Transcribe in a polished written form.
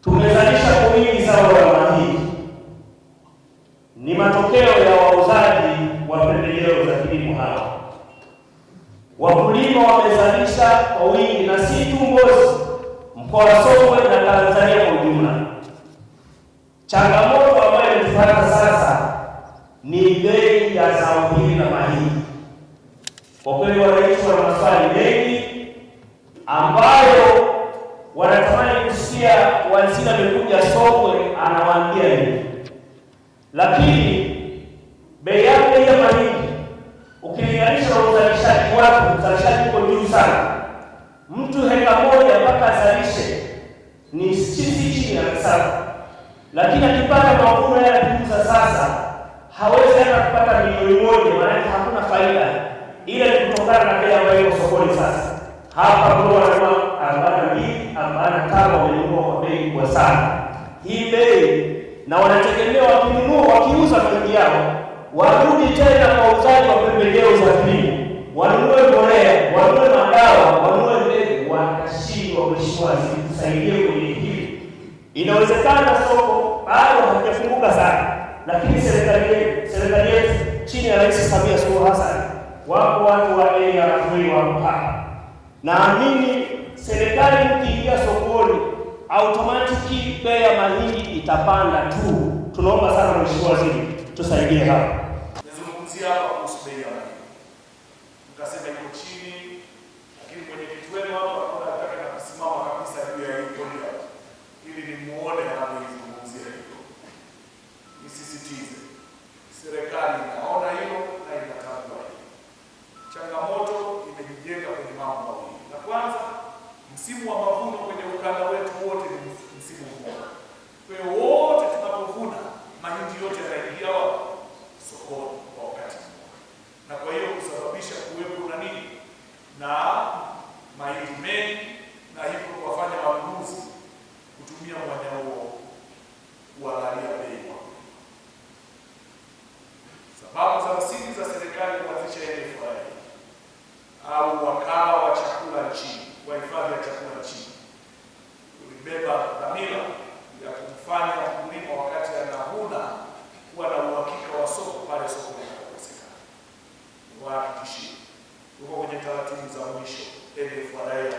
tumezalisha kwa wingi zao la mahindi. Ni matokeo ya wauzaji wa pembejeo za kilimo hawa. Wakulima wamezalisha kwa wingi, na si tu Mbozi, mkoa wa Songwe na Tanzania kwa ujumla. Changamoto ambayo inatupata sasa ni bei ya zao hili la mahindi. Kwa kweli wananchi wana maswali mengi ambayo wanatamani kusikia waziri amekuja Songwe anawaambia nini. Lakini bei yake ya mahindi ukilinganisha na uzalishaji wake, uzalishaji uko juu sana. Mtu heka moja mpaka azalishe ni chini ya sasa, lakini akipata mavuno ya kuuza sasa hawezi hata kupata milioni moja, maana hakuna faida. Ile ni kutokana na bei ambayo iko sokoni sasa. Hapa kwa wananunua 42, 45 wamenunua kwa bei kubwa sana. Hii bei na wanategemea wakinunua, wakiuza mahindi yao warudi tena kwa wauzaji wa pembejeo za kilimo, wanunue mbolea, wanunue madawa, wanunue mbegu. Wanashindwa. Mheshimiwa Waziri, tusaidie kwenye hili. Inawezekana soko bado halijafunguka sana, lakini serikali yetu chini ya Rais Samia Suluhu Hassan, wako watu wa ARA wako hapa. Naamini serikali ikiingia sokoni automatically bei ya mahindi itapanda tu. Tunaomba sana Mheshimiwa Waziri, tusaidie hapa. Nazungumzia hapa kuhusu bei ya mahindi. Mkasema iko chini, lakini mwenyekiti wenu hapa anataka kusimama kabisa juu ya hii polia, ili ni muone anavyozungumzia hilo. Nisisitize, serikali inaona hilo na inatambua hilo. Changamoto imejijenga kwenye mambo mawili. La kwanza, msimu wa mavuno kwenye ukanda wetu wote ni msimu mmoja. Kwa hiyo wote tunapovuna mahindi yote yanaingia sokoni kwa wakati mmoja, na kwa hiyo kusababisha kuwepo na nini na mahindi mengi, na hivyo kuwafanya wanunuzi kutumia mwanya huo kuangalia bei. Sababu za msingi za serikali kuanzisha NFRA au wakala wa chakula nchini, wa hifadhi ya chakula nchini, ulibeba dhamira ya kumfanya mkulima wakati anavuna kuwa na uhakika wa soko pale soko linakosekana. Wahakikishie tuko kwenye taratibu za mwisho NFRA ya